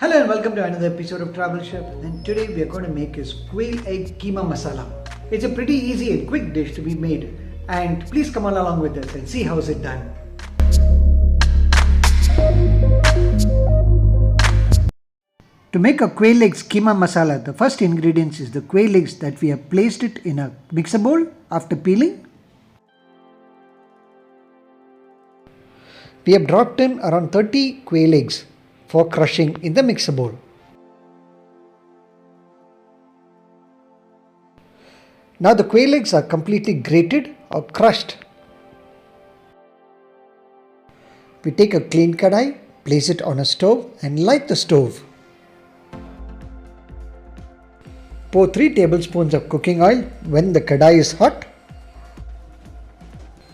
Hello and welcome to another episode of Travel Chef, and today we are going to make is Quail Egg Keema Masala. It's a pretty easy and quick dish to be made, and please come on along with us and see how is it done. To make a Quail Eggs Keema Masala, the first ingredients is the quail eggs that we have placed it in a mixer bowl after peeling. We have dropped in around 30 quail eggs for crushing in the mixer bowl. Now the quail eggs are completely grated or crushed. We take a clean Kaadai, place it on a stove and light the stove. Pour 3 tablespoons of cooking oil. When the Kaadai is hot,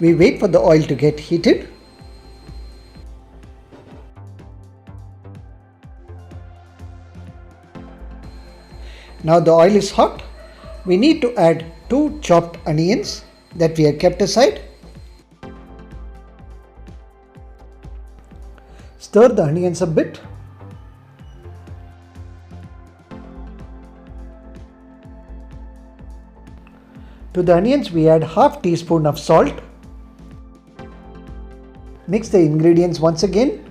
we wait for the oil to get heated. Now the oil is hot. We need to add 2 chopped onions that we have kept aside. Stir the onions a bit. To the onions we add half teaspoon of salt. Mix the ingredients once again.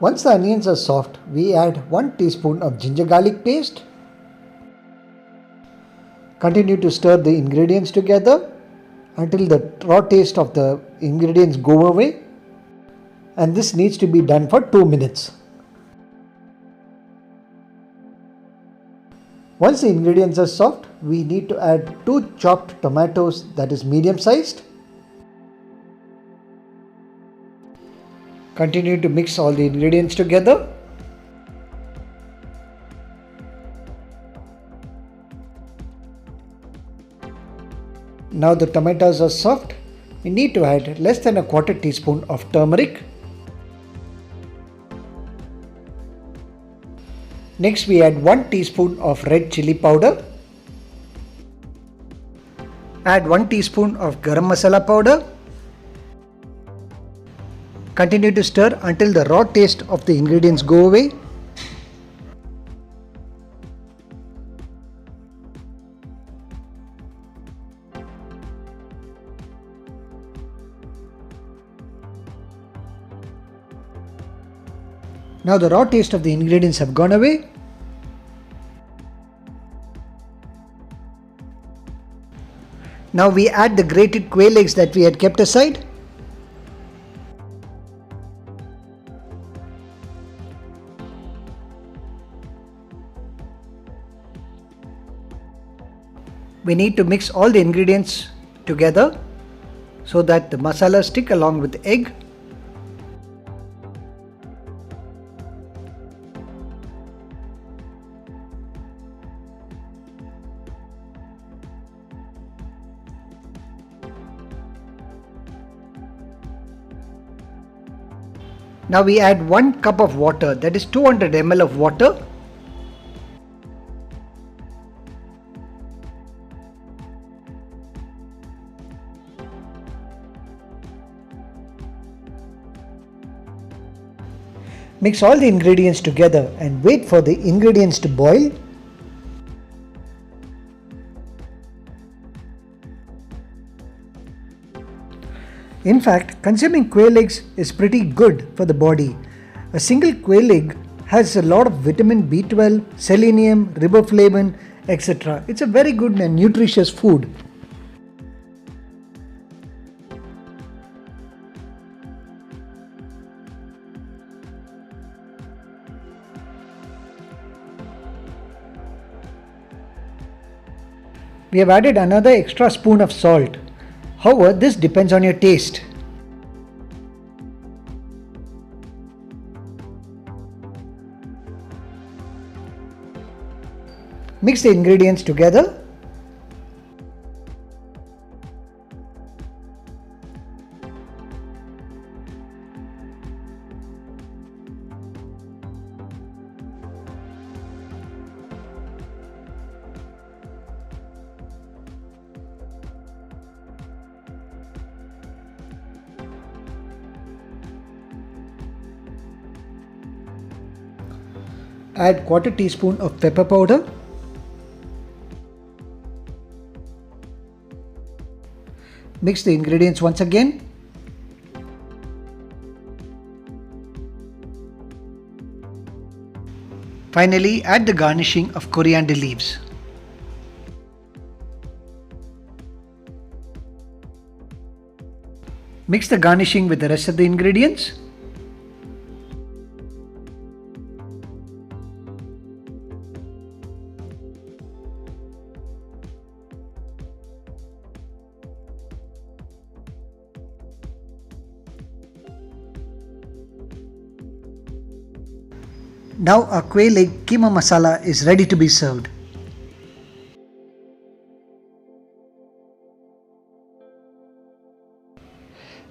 Once the onions are soft, we add 1 teaspoon of ginger garlic paste. Continue to stir the ingredients together until the raw taste of the ingredients go away, and this needs to be done for 2 minutes. Once the ingredients are soft, we need to add 2 chopped tomatoes, that is medium sized. Continue to mix all the ingredients together. Now the tomatoes are soft. We need to add less than a quarter teaspoon of turmeric. Next we add 1 teaspoon of red chili powder. Add 1 teaspoon of garam masala powder. Continue to stir until the raw taste of the ingredients go away. Now the raw taste of the ingredients have gone away. Now we add the grated quail eggs that we had kept aside. We need to mix all the ingredients together so that the masala stick along with the egg. Now we add 1 cup of water, that is 200 ml of water. Mix all the ingredients together and wait for the ingredients to boil. In fact, consuming quail eggs is pretty good for the body. A single quail egg has a lot of vitamin B12, selenium, riboflavin, etc. It's a very good and nutritious food. We have added another extra spoon of salt. However, this depends on your taste. Mix the ingredients together. Add quarter teaspoon of pepper powder. Mix the ingredients once again. Finally, add the garnishing of coriander leaves. Mix the garnishing with the rest of the ingredients. Now our Quail Egg Keema Masala is ready to be served.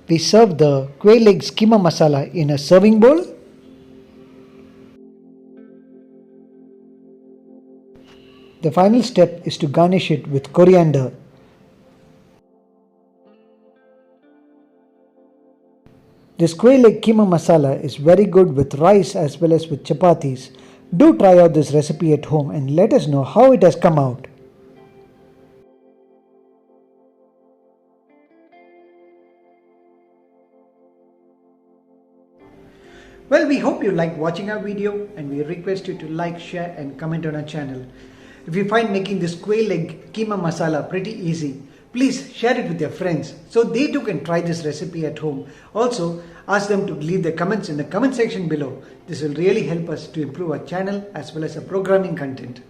We serve the Quail Eggs Keema Masala in a serving bowl. The final step is to garnish it with coriander. This Quail Egg Keema Masala is very good with rice as well as with chapatis. Do try out this recipe at home and let us know how it has come out. Well, we hope you liked watching our video and we request you to like, share and comment on our channel. If you find making this Quail Egg Keema Masala pretty easy, please share it with your friends so they too can try this recipe at home. Also, ask them to leave their comments in the comment section below. This will really help us to improve our channel as well as our programming content.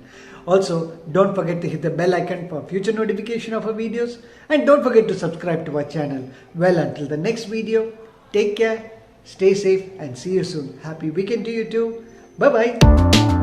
Also, don't forget to hit the bell icon for future notification of our videos and don't forget to subscribe to our channel. Well, until the next video, take care, stay safe and see you soon. Happy weekend to you too. Bye-bye.